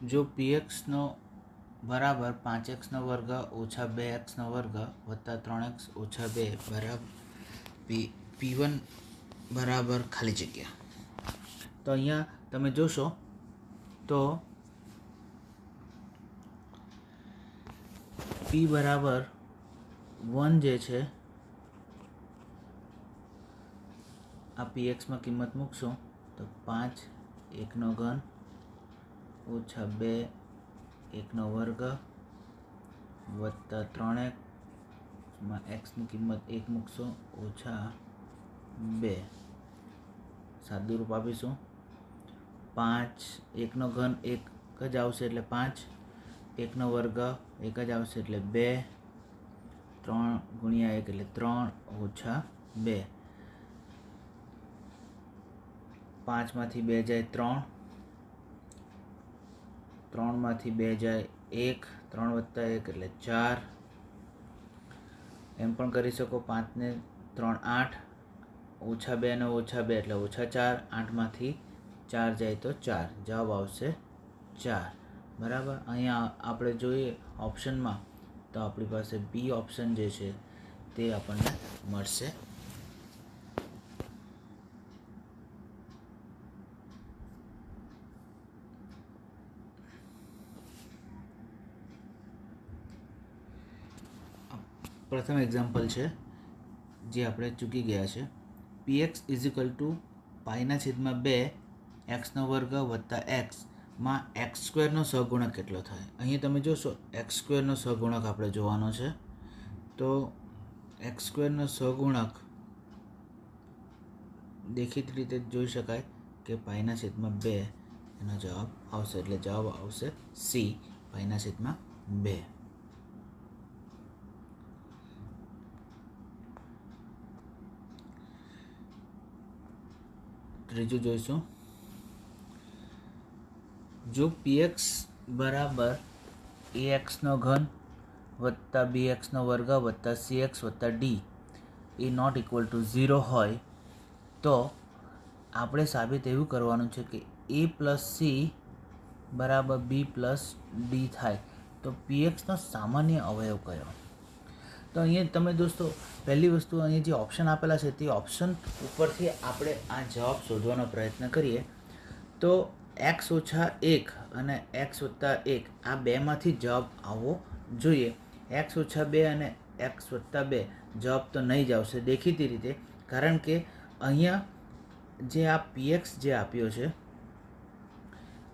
જો pxનો બરાબર 5x વર્ગ ઓછા 2x વર્ગ વત્તા 3x ઓછા 2 બરાબર p1 બરાબર ખાલી જગ્યા. તો અહીંયા તમે જોશો તો p બરાબર 1 જે છે આ pxમાં કિંમત મૂકશો તો 5 1 ઘન ઓછા 2 1 વર્ગ વત્તા 3x માં xની કિંમત 1 મૂકશો ઓછા 2 સાદુરૂપ આપીશું. 5 1 ઘન 1 જ આવશે એટલે 5, 1 વર્ગ 1 જ આવશે એટલે 2, 3 ગુણ્યા 1 એટલે 3 ઓછા 2. 5 માંથી 2 જાય 3, 3 માંથી 2 જાય 1, 3 વત્તા 1 એટલે 4. એમ પણ કરી શકો. 5 ને 3 8, ઓછા 2 ને ઓછા 2 એટલે ઓછા 4, 8 માંથી 4 જાય તો 4, જવાબ આવશે 4. બરાબર. અહીંયા આપણે જોઈએ ઓપ્શનમાં તો આપણી પાસે બી ઓપ્શન જે છે તે આપણને મળશે. પ્રથમ એક્ઝામ્પલ છે જે આપણે ચૂકી ગયા છે. px ઇઝિકલ ટુ π/2 x વર્ગ વત્તા x માં x² નો સહગુણક કેટલો થાય. અહીં તમે જોશો x² નો સહગુણક આપણે જોવાનો છે. તો x² નો સહગુણક દેખીતી રીતે જોઈ શકાય કે π/2 એનો જવાબ આવશે. એટલે જવાબ આવશે સી, π/2. ત્રીજું જોઈશું. જો px બરાબર ax³ વત્તા bx² વત્તા cx વત્તા d એ નોટ ઇક્વલ ટુ 0 હોય તો આપણે સાબિત એવું કરવાનું છે કે a પ્લસ સી બરાબર b પ્લસ ડી થાય. તો pxનો સામાન્ય અવયવ કયો? તો અહીંયા તમે દોસ્તો પહેલી વસ્તુ અહીંયા જે ઓપ્શન આપેલા છે તે ઓપ્શન ઉપરથી આપણે આ જવાબ શોધવાનો પ્રયત્ન કરીએ. તો x ઓછા 1 અને x વત્તા 1 આ બેમાંથી જવાબ આવવો જોઈએ. x ઓછા 2 અને x વત્તા 2 જવાબ તો નહીં જ આવશે દેખીતી રીતે, કારણ કે અહીંયા જે આ px જે આપ્યો છે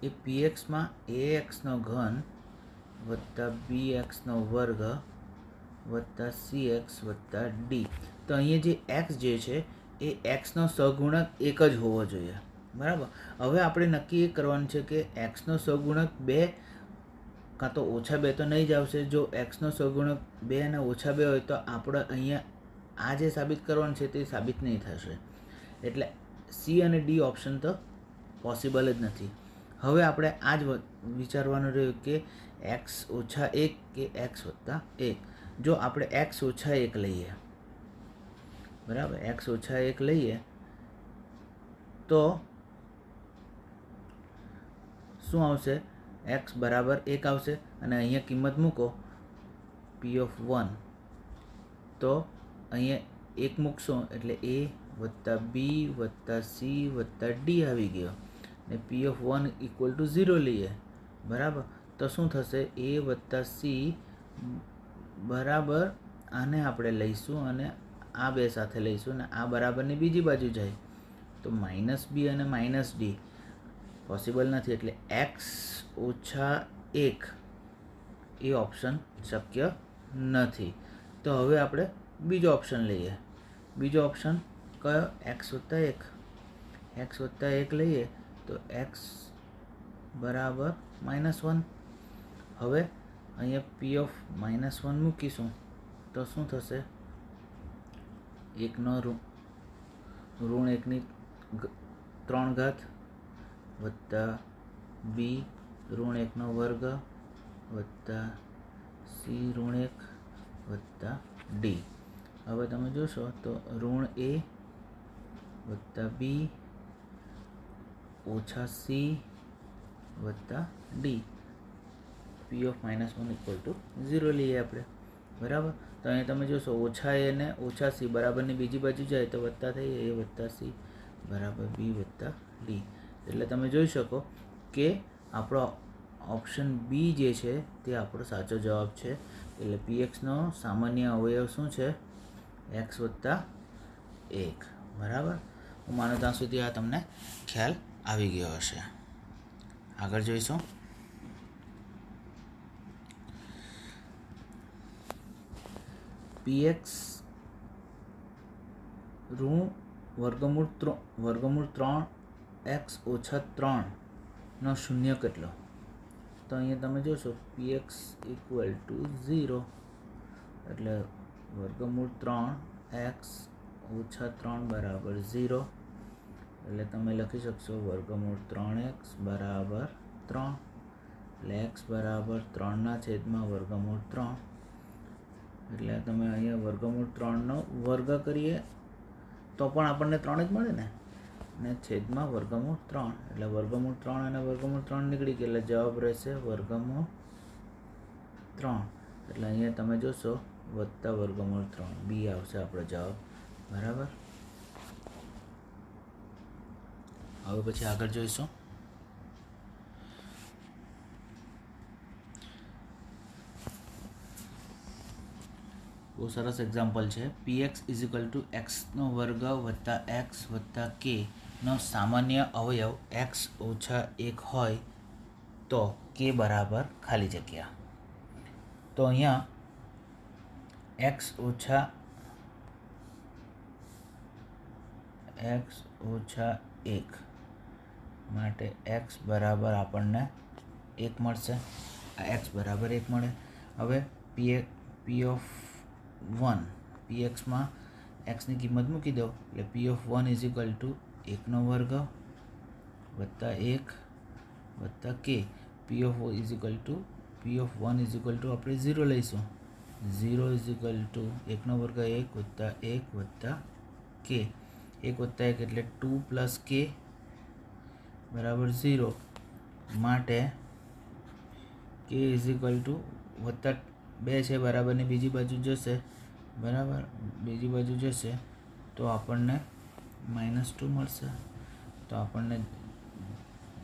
એ pxમાં ax³ વત્તા bx² વત્તા cx વત્તા d. તો અહીંયા જે x જે છે એ xનો સહગુણક 1 જ હોવો જોઈએ. બરાબર. હવે આપણે નક્કી એ કરવાનું છે કે xનો સહગુણક 2 કાં તો ઓછા 2 તો નહીં જ આવશે. જો xનો સહગુણક 2 અને ઓછા 2 હોય તો આપણે અહીંયા આ જે સાબિત કરવાનું છે તે સાબિત નહીં થશે. એટલે સી અને ડી ઓપ્શન તો પોસિબલ જ નથી. હવે આપણે આ જ વિચારવાનું રહ્યું કે x ઓછા 1 કે x વત્તા 1. જો આપણે x ઓછા 1 લઈએ, બરાબર, x ઓછા 1 લઈએ તો શું આવશે? x બરાબર 1 આવશે અને અહીંયા કિંમત મૂકો p(1). તો અહીંયા 1 મૂકશો એટલે a વત્તા b વત્તા c વત્તા d આવી ગયો. ને p(1) ઇક્વલ ટુ 0 લઈએ, બરાબર, તો શું થશે? a વત્તા c બરાબર આને આપણે લઈશું અને આ બે સાથે લઈશું અને આ બરાબરની બીજી બાજુ જાય તો -b અને -d પોસિબલ નથી. એટલે x ઓછા 1 એ ઓપ્શન શક્ય નથી. તો હવે આપણે બીજો ઓપ્શન લઈએ. બીજો ઓપ્શન કયો? x વત્તા 1. x વત્તા 1 લઈએ તો x બરાબર -1. હવે અહીંયા p(-1) મૂકીશું તો શું થશે? 1 નો ઋણ 1ની 3 ઘાત વત્તા b ઋણ 1 નો વર્ગ વત્તા c ઋણ 1 વત્તા d. હવે તમે જોશો તો ઋણ a વત્તા b ઓછા c વત્તા d P(-1) ઇક્વલ ટુ 0 લઈએ આપણે, બરાબર. તો અહીંયા તમે જોશો ઓછા એ ને ઓછા સી બરાબરની બીજી બાજુ જાય તો વત્તા થઈ એ વત્તા સી બરાબર બી વત્તા ડી. એટલે તમે જોઈ શકો કે આપણો ઓપ્શન બી જે છે તે આપણો સાચો જવાબ છે. એટલે પીએક્સનો સામાન્ય અવયવ શું છે? એક્સ વત્તા 1, બરાબર. હું માનું ત્યાં સુધી આ તમને ખ્યાલ આવી ગયો હશે. આગળ જોઈશું. પીએક્સ ઋણ વર્ગમૂળ 3x ઓછા 3 નો શૂન્ય કેટલો? તો અહીંયા તમે જોશો પીએક્સ ઇક્વલ ટુ 0, એટલે વર્ગમૂળ 3x ઓછા 3 બરાબર 0. એટલે તમે લખી શકશો વર્ગમૂળ 3x બરાબર 3, એટલે x બરાબર 3 છેદમાં વર્ગમૂળ 3. એટલે તમે અહીંયા વર્ગમૂળ 3નો વર્ગ કરીએ તો પણ આપણને 3 જ મળે ને, અને છેદમાં વર્ગમૂળ 3, એટલે વર્ગમૂળ 3 અને વર્ગમૂળ 3 નીકળી ગયા, એટલે જવાબ રહેશે વર્ગમૂળ 3. એટલે અહીંયા તમે જોશો વત્તા વર્ગમૂળ 3, બી આવશે આપણો જવાબ, બરાબર. હવે પછી આગળ જોઈશું. બહુ સરસ એક્ઝામ્પલ છે. પીએક્સ ઇઝ ઇક્વલ ટુ એક્સનો વર્ગ વત્તા એક્સ વત્તા કે નો સામાન્ય અવયવ એક્સ ઓછા 1 હોય તો કે બરાબર ખાલી જગ્યા. તો અહીંયા એક્સ ઓછા 1 માટે એક્સ બરાબર આપણને 1 મળશે. આ એક્સ બરાબર 1 મળે. હવે P(1) પીએક્સમાં એક્સની કિંમત મૂકી દો, એટલે P(1) ઇઝ ઇક્વલ ટુ 1નો વર્ગ વત્તા 1 વત્તા કે. P(1) ઇઝ ઇક્વલ ટુ આપણે 0 લઈશું. 0 ઇઝ ઇક્વલ ટુ 1નો વર્ગ 1 વત્તા 1 વત્તા કે. 1 વત્તા 1 એટલે 2 પ્લસ કે બરાબર 0 માટે કે ઇઝ ઇક્વલ ટુ વત્તા 2 છે બરાબરની બીજી બાજુ જશે, બરાબર. બીજી બાજુ જશે તો આપણને -2 મળશે. તો આપણને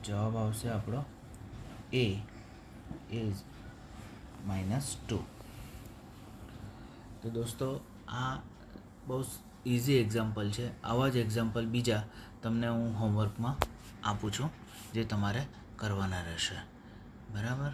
જવાબ આવશે આપણો એ ઇઝ -2. તો દોસ્તો આ બહુ ઇઝી એક્ઝામ્પલ છે. આવા જ એક્ઝામ્પલ બીજા તમને હું હોમવર્કમાં આપું છું જે તમારે કરવાના રહેશે, બરાબર.